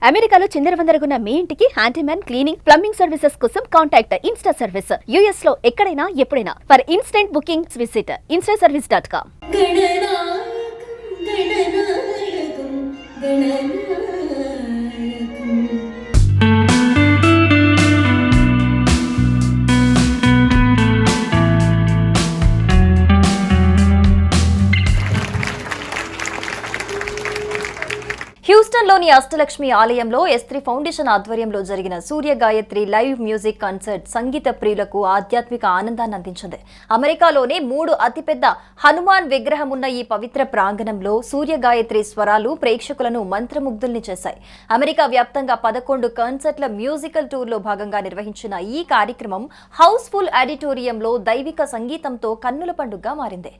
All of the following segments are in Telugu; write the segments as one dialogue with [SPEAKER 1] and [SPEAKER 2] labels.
[SPEAKER 1] అమెరికాలో చిందరవందరగున్న మీ ఇంటికి హ్యాండీమ్యాన్ క్లీనింగ్ ప్లంబింగ్ సర్వీసెస్ కోసం కాంటాక్ట్ ఇన్స్టా సర్వీస్. యుఎస్ లో ఎక్కడైనా ఎప్పుడైనా for instant booking visit instaservice.com. హ్యూస్టన్లోని అష్టలక్ష్మి ఆలయంలో S3 ఫౌండేషన్ ఆధ్వర్యంలో జరిగిన Surya Gayatri live music concert సంగీత ప్రియులకు ఆధ్యాత్మిక ఆనందాన్ని అందించింది. అమెరికాలోనే 3 అతిపెద్ద హనుమాన్ విగ్రహం ఉన్న ఈ పవిత్ర ప్రాంగణంలో సూర్య గాయత్రి స్వరాలు ప్రేక్షకులను మంత్రముగ్ధుల్ని చేశాయి. అమెరికా వ్యాప్తంగా 11 కాన్సర్ట్ల మ్యూజికల్ టూర్లో భాగంగా నిర్వహించిన ఈ కార్యక్రమం హౌస్ఫుల్ ఆడిటోరియంలో దైవిక సంగీతంతో కన్నుల పండుగగా మారింది.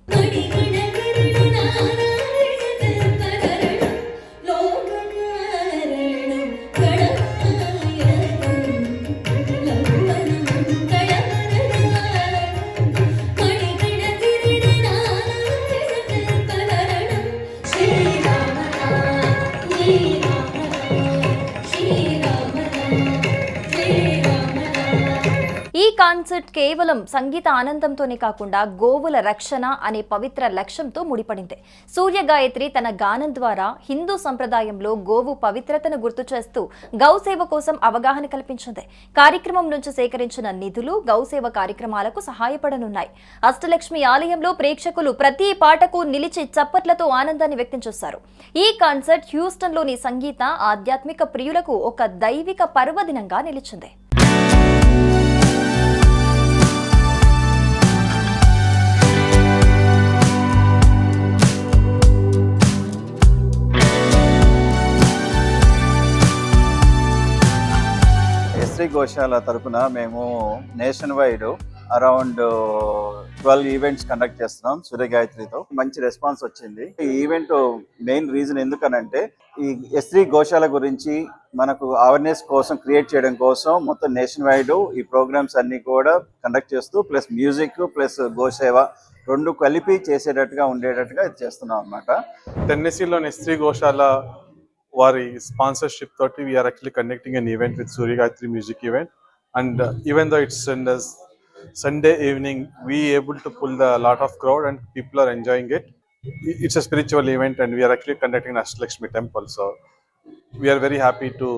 [SPEAKER 1] ఈ కాన్సర్ట్ కేవలం సంగీత ఆనందంతోనే కాకుండా గోవుల రక్షణ అనే పవిత్ర లక్ష్యంతో ముడిపడింది. సూర్య గాయత్రి తన గానం ద్వారా హిందూ సంప్రదాయంలో గోవు పవిత్రతను గుర్తు చేస్తూ గౌసేవ కోసం అవగాహన కల్పించింది. కార్యక్రమం నుంచి సేకరించిన నిధులు గౌసేవ కార్యక్రమాలకు సహాయపడనున్నాయి. అష్టలక్ష్మి ఆలయంలో ప్రేక్షకులు ప్రతి పాటకు నిలిచి చప్పట్లతో ఆనందాన్ని వ్యక్తం చేశారు. ఈ కాన్సర్ట్ హ్యూస్టన్లోని సంగీత ఆధ్యాత్మిక ప్రియులకు ఒక దైవిక పర్వదినంగా నిలిచింది.
[SPEAKER 2] S3 గోశాల తరపున మేము nation wide around 12 events conduct చేస్తున్నాం సూర్య గాయత్రితో. మంచి రెస్పాన్స్ వచ్చింది. ఈ ఈవెంట్ మెయిన్ రీజన్ ఎందుకనంటే ఈ S3 గోశాల గురించి మనకు అవేర్నెస్ కోసం క్రియేట్ చేయడం కోసం మొత్తం నేషన్ వైడ్ ఈ ప్రోగ్రామ్స్ అన్ని కూడా కండక్ట్ చేస్తూ ప్లస్ మ్యూజిక్ ప్లస్ గోసేవ రెండు కలిపి చేసేటట్టుగా ఉండేటట్టుగా చేస్తున్నాం అన్నమాట.
[SPEAKER 3] టెన్నెసీలోని S3 గోశాల వారి స్పాన్సర్షిప్ తోటి we are actually conducting an event with Surya Gayatri music event and even though it's Sunday evening we able to pull the lot of crowd and people are enjoying it. It's a spiritual event and we are actually conducting an Ashtalakshmi temple, so we are very happy to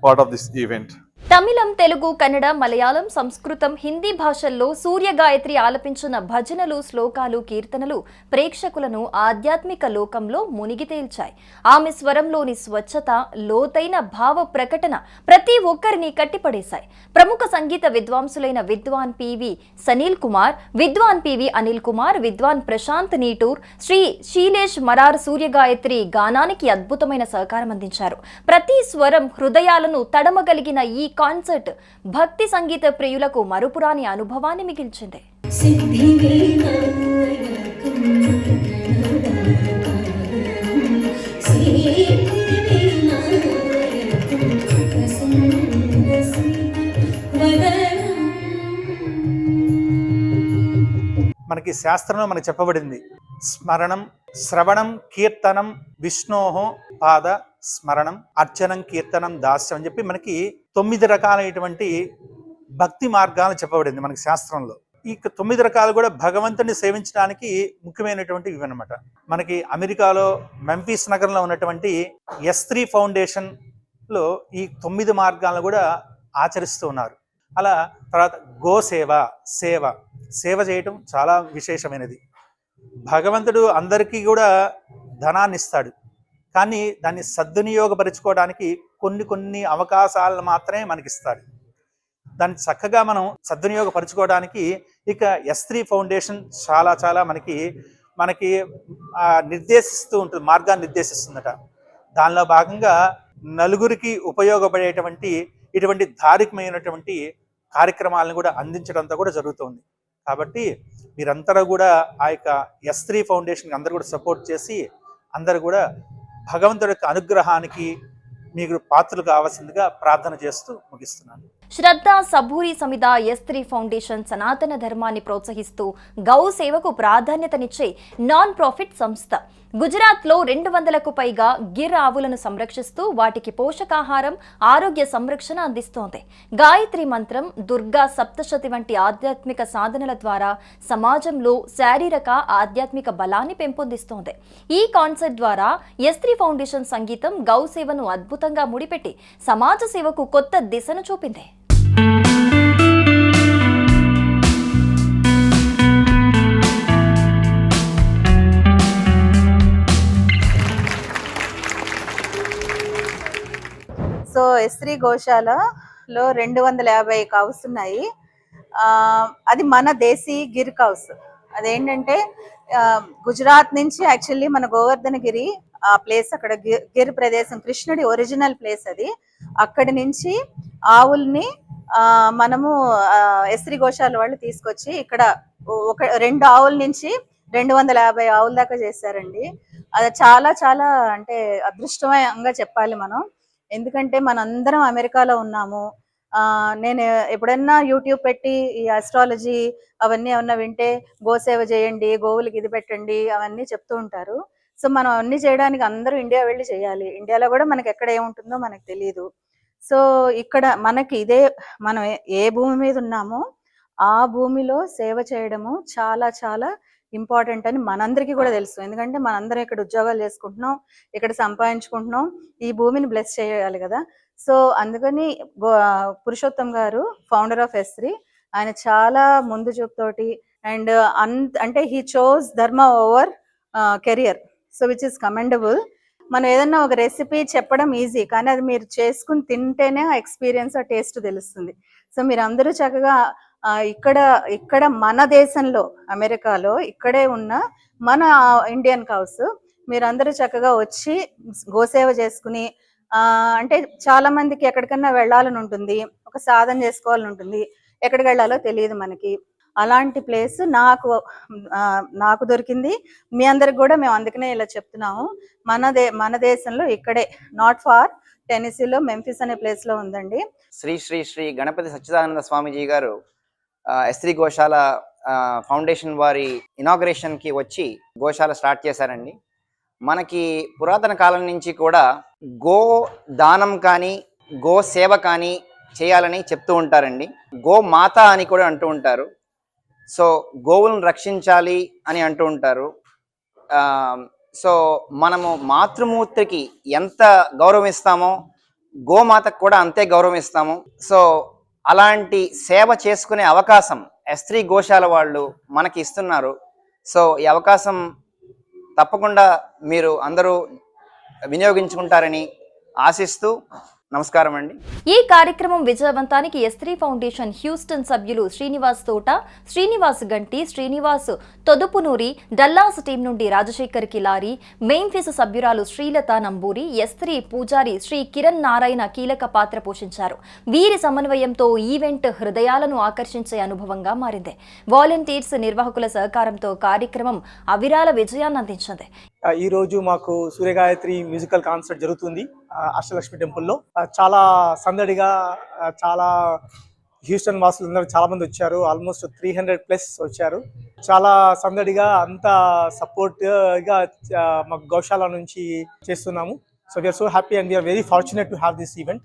[SPEAKER 3] part of this event.
[SPEAKER 1] తమిళం, తెలుగు, కన్నడ, మలయాళం, సంస్కృతం, హిందీ భాషల్లో సూర్య గాయత్రి ఆలపించిన భజనలు, శ్లోకాలు, కీర్తనలు ప్రేక్షకులను ఆధ్యాత్మిక లోకంలో మునిగి తేల్చాయి. ఆమె స్వరంలోని స్వచ్ఛత, లోతైన భావ ప్రకటన ప్రతి ఒక్కరిని కట్టిపడేశాయి. ప్రముఖ సంగీత విద్వాంసులైన విద్వాన్ పివి సనీల్ కుమార్, విద్వాన్ పివి అనిల్ కుమార్, విద్వాన్ ప్రశాంత్ నీటూర్, శ్రీ శీలేష్ మరార్ సూర్య గాయత్రి గానానికి అద్భుతమైన సహకారం అందించారు. ప్రతి స్వరం హృదయాలను తడమగలిగిన ఈ కాన్సర్ట్ భక్తి సంగీత ప్రియులకు మరుపురాని అనుభవాన్ని మిగిల్చింది.
[SPEAKER 4] మనకి శాస్త్రంలో మనకి చెప్పబడింది, స్మరణం, శ్రవణం, కీర్తనం, విష్ణోహో పాద స్మరణం, అర్చనం, కీర్తనం, దాస్యం అని చెప్పి మనకి 9 రకాలైనటువంటి భక్తి మార్గాలు చెప్పబడింది మనకి శాస్త్రంలో. ఈ 9 రకాలు కూడా భగవంతుని సేవించడానికి ముఖ్యమైనటువంటి ఇవి అనమాట. మనకి అమెరికాలో మెంఫిస్ నగరంలో ఉన్నటువంటి S3 ఫౌండేషన్ లో ఈ 9 మార్గాలను కూడా ఆచరిస్తూ ఉన్నారు. అలా తర్వాత గోసేవ, సేవ చేయటం చాలా విశేషమైనది. భగవంతుడు అందరికీ కూడా ధనాన్ని ఇస్తాడు, కానీ దాన్ని సద్వినియోగపరుచుకోవడానికి కొన్ని అవకాశాలను మాత్రమే మనకిస్తాడు. దాన్ని చక్కగా మనం సద్వినియోగపరుచుకోవడానికి ఇక S3 ఫౌండేషన్ చాలా మనకి నిర్దేశిస్తూ ఉంటుంది, మార్గాన్ని నిర్దేశిస్తుందట. దానిలో భాగంగా నలుగురికి ఉపయోగపడేటువంటి ఇటువంటి ధార్మికమైనటువంటి కార్యక్రమాలను కూడా అందించడంతో కూడా జరుగుతుంది. కాబట్టి మీరందరూ కూడా ఆ యొక్క S3 ఫౌండేషన్ అందరూ కూడా సపోర్ట్ చేసి అందరూ కూడా భగవంతుడి యొక్క అనుగ్రహానికి మీకు పాత్రలు కావాల్సిందిగా ప్రార్థన చేస్తూ ముగిస్తున్నాను.
[SPEAKER 1] శ్రద్ధ సబూరి సమిత S3 ఫౌండేషన్ సనాతన ధర్మాన్ని ప్రోత్సహిస్తూ గౌ సేవకు ప్రాధాన్యతనిచ్చే నాన్ ప్రాఫిట్ సంస్థ. గుజరాత్లో 200కు పైగా గిర్ ఆవులను సంరక్షిస్తూ వాటికి పోషకాహారం, ఆరోగ్య సంరక్షణ అందిస్తోంది. గాయత్రి మంత్రం, దుర్గా సప్తశతి వంటి ఆధ్యాత్మిక సాధనల ద్వారా సమాజంలో శారీరక, ఆధ్యాత్మిక బలాన్ని పెంపొందిస్తోంది. ఈ కాన్సెప్ట్ ద్వారా S3 ఫౌండేషన్ సంగీతం గౌ సేవను అద్భుతంగా ముడిపెట్టి సమాజ సేవకు కొత్త దిశను చూపింది.
[SPEAKER 5] సో S3 గోశాలలో 250 కౌస్ ఉన్నాయి. అది మన దేశీ గిర్ కౌస్. అదేంటంటే గుజరాత్ నుంచి యాక్చువల్లీ మన గోవర్ధనగిరి ఆ ప్లేస్, అక్కడ గిర్ ప్రదేశం కృష్ణుడి ఒరిజినల్ ప్లేస్ అది. అక్కడి నుంచి ఆవుల్ని మనము S3 గోశాల వాళ్ళు తీసుకొచ్చి ఇక్కడ 2 ఆవుల నుంచి 250 ఆవుల దాకా చేశారండి. అది చాలా చాలా అంటే అదృష్టంగా చెప్పాలి మనం. ఎందుకంటే మనందరం అమెరికాలో ఉన్నాము. నేను ఎప్పుడన్నా యూట్యూబ్ పెట్టి ఈ ఆస్ట్రాలజీ అవన్నీ ఏమన్నా వింటే గోసేవ చేయండి, గోవులకి ఇది పెట్టండి అవన్నీ చెప్తూ ఉంటారు. సో మనం అన్ని చేయడానికి అందరూ ఇండియా వెళ్ళి చేయాలి. ఇండియాలో కూడా మనకి ఎక్కడ ఏముంటుందో మనకు తెలియదు. సో ఇక్కడ మనకి ఇదే, మనం ఏ భూమి మీద ఉన్నామో ఆ భూమిలో సేవ చేయడము చాలా చాలా ఇంపార్టెంట్ అని మనందరికీ కూడా తెలుసు. ఎందుకంటే మనందరం ఇక్కడ ఉద్యోగాలు చేసుకుంటున్నాం, ఇక్కడ సంపాదించుకుంటున్నాం, ఈ భూమిని బ్లెస్ చేయాలి కదా. సో అందుకని పురుషోత్తం గారు, ఫౌండర్ ఆఫ్ S3, ఆయన చాలా ముందు చూపుతోటి అండ్ అంటే హీ చోజ్ ధర్మ over career, so which is commendable. మనం ఏదన్నా ఒక రెసిపీ చెప్పడం ఈజీ, కానీ అది మీరు చేసుకుని తింటేనే ఆ ఎక్స్పీరియన్స్, ఆ టేస్ట్ తెలుస్తుంది. సో మీరు అందరూ చక్కగా ఇక్కడ మన దేశంలో, అమెరికాలో ఇక్కడే ఉన్న మన ఇండియన్ కౌస్ మీరందరూ చక్కగా వచ్చి గోసేవ చేసుకుని, అంటే చాలా మందికి ఎక్కడికన్నా వెళ్ళాలని ఉంటుంది, ఒక సాధన చేసుకోవాలని ఉంటుంది, ఎక్కడికి వెళ్ళాలో తెలియదు మనకి. అలాంటి ప్లేస్ నాకు దొరికింది. మీ అందరికి కూడా మేము అందుకనే ఇలా చెప్తున్నాము. మన దేశంలో ఇక్కడే, నాట్ ఫార్, టెన్నెసీలో మెంఫిస్ అనే ప్లేస్ లో ఉందండి.
[SPEAKER 6] శ్రీ శ్రీ శ్రీ గణపతి సచ్చిదానంద స్వామీజీ గారు S3 గోశాల ఫౌండేషన్ వారి ఇనాగ్రేషన్ కి వచ్చి గోశాల స్టార్ట్ చేశారండి. మనకి పురాతన కాలం నుంచి కూడా గో దానం కానీ గో సేవ కానీ చేయాలని చెప్తూ ఉంటారండి. గో మాత అని కూడా అంటూ ఉంటారు. సో గోవులను రక్షించాలి అని అంటూ ఉంటారు. సో మనము మాతృమూర్తికి ఎంత గౌరవం ఇస్తామో గోమాతకు కూడా అంతే గౌరవం ఇస్తాము. సో అలాంటి సేవ చేసుకునే అవకాశం S3 గోశాల వాళ్ళు మనకి ఇస్తున్నారు. సో ఈ అవకాశం తప్పకుండా మీరు అందరూ వినియోగించుకుంటారని ఆశిస్తూ నమస్కారం అండి.
[SPEAKER 1] ఈ కార్యక్రమం విజయవంతానికి S3 ఫౌండేషన్ హ్యూస్టన్ సభ్యులు శ్రీనివాస్ తోట, శ్రీనివాస్ గంటి, శ్రీనివాస్ తొదుపునూరి, డల్లాస్ టీం నుండి రాజశేఖర్ కిలారి, మెయిన్ఫిస్ సభ్యురాలు శ్రీలత నంబూరి, S3 పూజారి శ్రీ కిరణ్ నారాయణ కీలక పాత్ర పోషించారు. వీరి సమన్వయంతో ఈవెంట్ హృదయాలను ఆకర్షించే అనుభవంగా మారింది. వాలంటీర్స్, నిర్వాహకుల సహకారంతో కార్యక్రమం అవిరాల విజయాన్ని అందించింది.
[SPEAKER 7] ఈ రోజు మాకు సూర్యగాయత్రి మ్యూజికల్ కాన్సర్ట్ జరుగుతుంది అష్టలక్ష్మి టెంపుల్లో. చాలా సందడిగా, చాలా హ్యూస్టన్ వాసులు అందరూ చాలా మంది వచ్చారు. ఆల్మోస్ట్ 300+ వచ్చారు. చాలా సందడిగా, అంతా సపోర్ట్గా మాకు గోశాల నుంచి చేస్తున్నాము. So we are so happy and we are very fortunate to have this event.